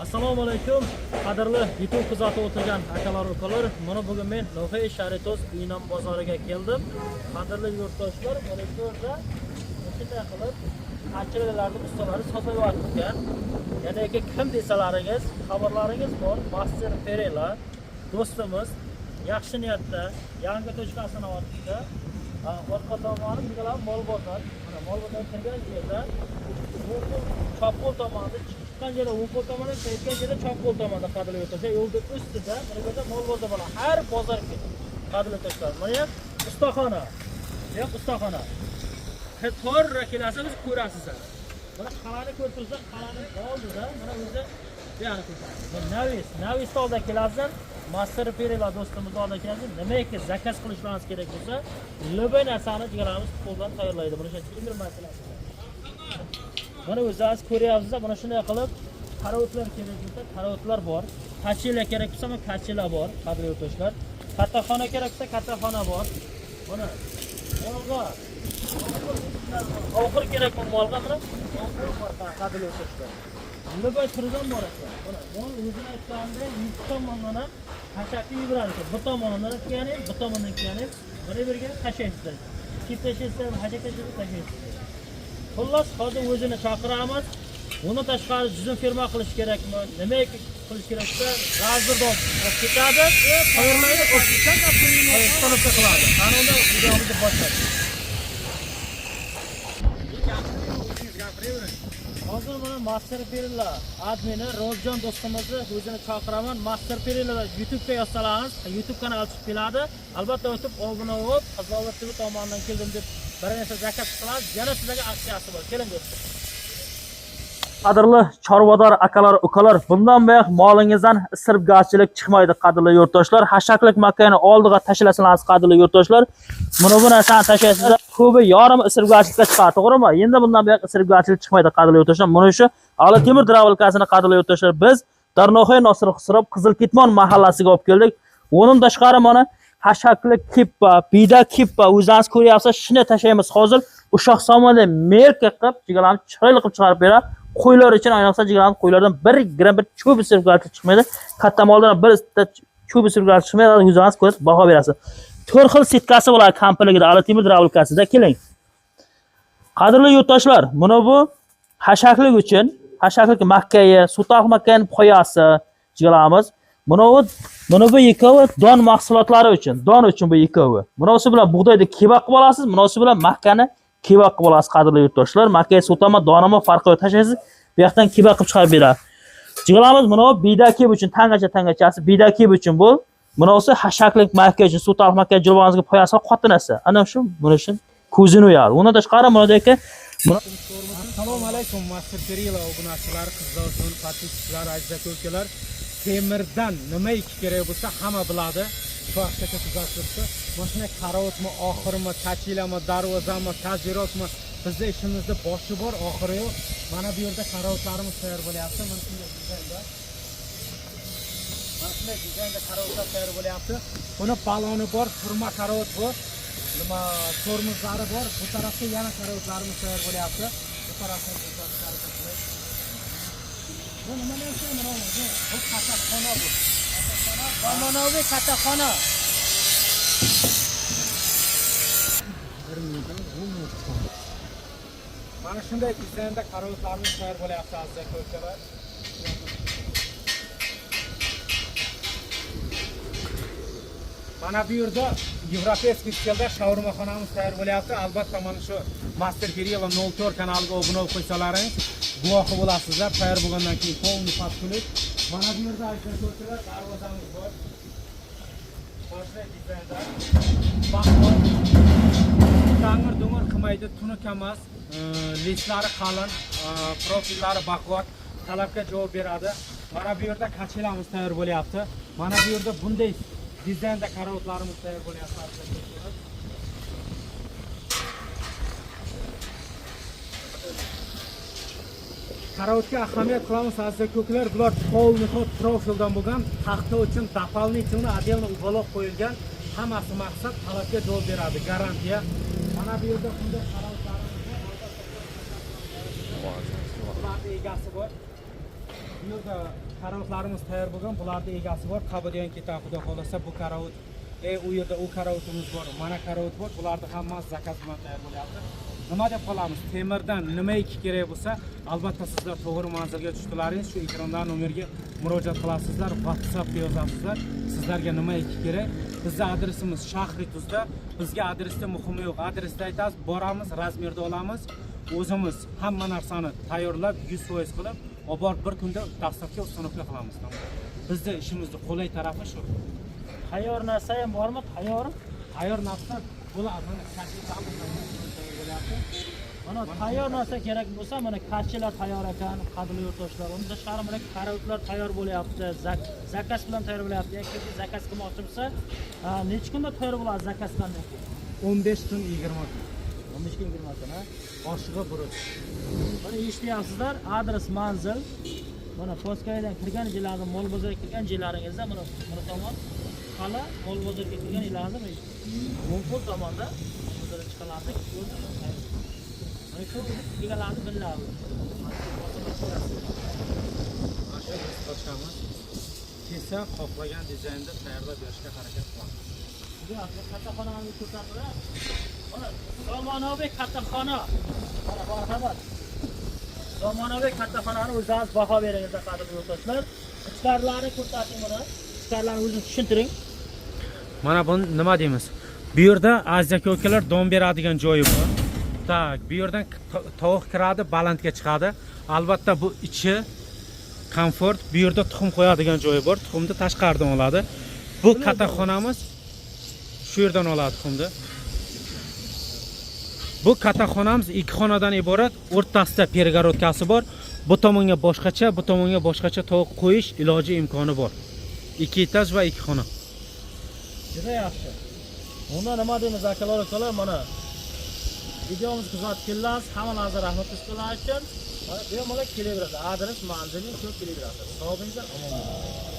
Assalomu alaykum. Qadrli YouTube kuzatib o'tirgan akalar ukalar, mana bugun men No'g'ay Sharitoz Inom bozoriga keldim. Qadrli yurtdoshlar, mana shu yerda shunday qilib achilalarning ustalari sotilayotgan. Yana kim desalaringiz, xabarlaringiz bor, Master Perela do'stimiz yaxshi niyatda yangi to'shqasini ochdi. Orqa tomoni bilan mol bozor. Mana mol bozor kirgan yerda Chopqul tomonida chiqqan yerda o'qol tomonida, qaytgan yerda Chopqul tomonida qadrli yurtdoshlar, yo'lda ustida mana mol bozor bor. Har bozor qadrli yurtdoshlar. Mana ustaxona. Yo'q ustaxona. To'g'ri kelasangiz ko'rasiz. Mana qalani ko'rsangiz, qalani oldida mana o'zi yana ko'rasiz. Navis tolda kelasiz. Master Perela do'stimiz oldi keldi. Nimaiki zakaz qilishlaringiz kerak bo'lsa, любой narsani jigaramiz qo'ldan tayyorlaydi. Buni shunday masalasi. Mana o'zingiz ko'ryapsiz, mana shunday qilib qarovutlar kerak bo'lsa, qarovutlar bor. Kachela kerak bo'lsa, mana kachela bor, qadrli yurtdoshlar. Kattaxona kerak bo'lsa, kattaxona bor. Mana molga oxir kerak molga mana oxir bor, qadrli yurtdoshlar. Любой turdan bor ekan. Mana mol o'zini aytganda 2 tomondan Hashakni yuboradi. Bu tomondan kelgan, bu tomondan kelgan. Mana birga tashlaysiz. Kiftashasiz, hashakasiz tashlaysiz. Xullas, hozir o'zini chaqiramiz. Uni tashqari juzum firma qilish kerakmi? Nima qilish keraksa, razborda olib ketadi. Tayyorlaydi, o'tishdan qilib qiladi. Qanunda videomizni boshlaymiz. Hozir mana Master Perela admini Rozjon do'stimizni o'zini chaqiraman. Master Perela YouTube'ga yozsangiz, YouTube kanali chiqib keladi. Albatta o'tib obuna bo'lib, Qizaloq TV tomonidan keldim deb bir narsa zakaz qilasiz. Yana sizlarga aksiyasi bor. Keling do'stlar. Qadrli chorvador akalar, ukalar, bundan buyoq molingizdan isiribgarchilik chiqmaydi qadrli yurtdoshlar. Hashaklik makani oldiga tashlasangiz qadrli yurtdoshlar, mana bu narsani tashlaysiz. Ko'pi yarim isiribgarchilikka chiqadi, to'g'rimi? Endi bundan buyoq isiribgarchilik chiqmaydi qadrli yurtdoshlar. Mana shu Ali Temur Dravolkasini qadrli yurtdoshlar biz Darno'g'ay Nosir Xusrob Qizilketmon mahallasiga olib keldik. Onun tashqari mana hashaklik kippa, bida kippa o'zingiz ko'ryapsiz, shuni tashlaymiz hozir. Ushoq somonda merka qilib, jigarlarni chiroyli qilib chiqarib beradi. Qo'ylar uchun ayniqsa jigarlarni qo'ylardan 1 gram bir cho'p isiribgarchilik chiqmaydi. Katta moldan bir cho'p isiribgarchilik chiqmaydi. O'zingiz ko'rib baho berasiz. 4 xil setkasi bo'ladi kampligida Ali Temur Dravolkasida. Keling. Qadrli yurtdoshlar, mana bu hashaklik uchun, hashaklik makkayi, sutaq makkaning poyasi jigarlarimiz. Mana bu ikkovi don mahsulotlari uchun, don uchun bu ikkovi. Bunisi bilan bug'doyni kebab qilib olasiz, bunisi bilan makkani kebab qilib olasiz qadrli yurtdoshlar. Makkayi sutama, donama farqi yo'q, tashlaysiz. Bu yoqdan kebab qilib chiqarib beradi. Jigarlarimiz mana bu bidaki uchun, tangachasi bidaki uchun bu. Bunisi hashaklik makka uchun, sutaq makka jilvangizga poyasi qotinasi. Ana shu, mana shu ko'zini uyadi. Uni tashqari bunadagi Assalomu alaykum Master Perela obunachilar, qizlar, podpischilar, aziz aka-ukalar. Temirdan nima kerak bo'lsa hamma biladi. Shu vaqtgacha kuzatishdi. Mashina qarovutmi, oxirmi, kachilami, darvozami, tajirotmi, bizning ishimizda boshi bor, oxiri yo'q. Mana bu yerda qarovutlarimiz tayyor bo'lyapti. Mana shunday dizaynda. Mana shunday dizaynda qarovutlar tayyor bo'lyapti. Buni baloni bor, turma qarovut bor. Nima tormozlari bor. Bu tarafda yana qarovutlarimiz tayyor bo'lyapti. Bu tarafda bu nima narsa mana bu kattaxona bu. Zamonaviy kattaxona. Mana shunday dizaynda qarovutlarimiz tayyor bo'lyapti aziz aka-ukalar. Mana bu yerda Yevropeyskiy stilda shaurmaxonamiz tayyor bo'lyapti. Albatta mana shu Master Perela 04 kanaliga obuna bo'lib qo'ysalaringiz guvohi bo'lasizlar. Tayyor bo'lgandan keyin polni patkulik. Mana bu yerda aka-ukalar darvozamiz bor. Boshqa dizaynda baqor. Tangir-dungir qilmaydi, tunuq emas, lislari qalin, profillari baquvvat, talabga javob beradi. Mana bu yerda kachelamiz tayyor bo'lyapti. Mana bu yerda bunday dizaynda qarovutlarimiz tayyor bo'lyapti. Qarovutga ahamiyat qilamiz aziz aka-ukalar. Bular polni profildan bo'lgan, taxta uchun doполнительно отдельно uyg'oq qo'yilgan. Hammasi maqsad talabga javob beradi, garantiya. Mana bu yerda bunday qarovutlarimiz bor. Bularning egasi bor. Bu yerda karavotlarimiz tayyor bo'lgan. Bularda egasi bor. Qabadiyan ketar xudo xolasa bu karavot. U yerda u karavotimiz bor. Mana karavot bor. Bularni hammasi zakaz bilan tayyor bo'lyapti. Nima deb qolamiz? Temirdan nimaiki kerak bo'lsa, albatta sizlar to'g'ri manzilga tushdingiz. Shu ekrandan nomerga murojaat qilasizlar, WhatsAppga yozasizlar. Sizlarga nimaiki kerak? Bizning adresimiz Shahri Tuzda. Bizga adresda muhimi yo'q. Adresda aytasiz, boramiz, razmerda olamiz. O'zimiz hamma narsani tayyorlab, 100% qilib, olib borib bir kunda dasturga ustunovka qilamiz. Bizning ishimizning qulay tarafi shu. Tayyor narsa ham bormi? Tayyor narsa bo'ladi. Mana tayyor narsa kerak bo'lsa, mana karchilar tayyor ekan, qadrli yurtdoshlar. Unda tashqari mana karavotlar tayyor bo'lyapti, zakaz bilan tayyor bo'lyapti. Yoki zakaz qilmoqchi bo'lsa, necha kunda tayyor bo'ladi zakaz qilgandan keyin? 15 kun 20 kun. 15 kun 20 kun, ha? Boshig'i buruch. Mana eshityapsizlar, adres, manzil. Mana Toshkentdan kirgan jilaringiz, mol bozorga kirgan jilaringizda mana tomon qala mol bozorga kirgan jilaringiz Mo'ng'ul tomonda bozorga chiqalardik. Mana shu egalarni biladi. Mana shu toshkamiz. Kelsa xohlagan dizaynda tayyorlab berishga harakat qilamiz. Bu kattaxonani ko'rsatdilar. Mana zamonaviy kattaxona. Mana marhamat. Zamonaviy kattaxonani o'zingiz baho beringiz, qadrli yurtdoshlar. Ichkarilarni ko'rsating mana. Ichkarilarni o'zingiz tushuntiring. Mana buni nima deymiz? Bu yerda Aziz aka-ukalar don beradigan joyi bor. Tak, bu yerdan tovuq kiradi, balandga chiqadi. Albatta bu ichi komfort. Bu yerda tuxum qo'yadigan joyi bor. Tuxumni tashqaridan oladi. Bu kattaxonamiz shu yerdan oladi tuxumni. Bu kattaxonamiz ikki xonadan iborat. O'rtasida pergorodkasi bor. Bu tomonga boshqacha, bu tomonga boshqacha tovuq qo'yish iloji imkoni bor. 2 etaj va 2 xona. Juda yaxshi. Unda nima deymiz akalar, ukalar, mana videomizni kuzatib kelasiz. Hammangizga rahmat qilishlar uchun. Mana bemalol kelaveradi. Adres, manzilingiz ko'p kelaveradi. Sog' bo'linglar, omon bo'ling.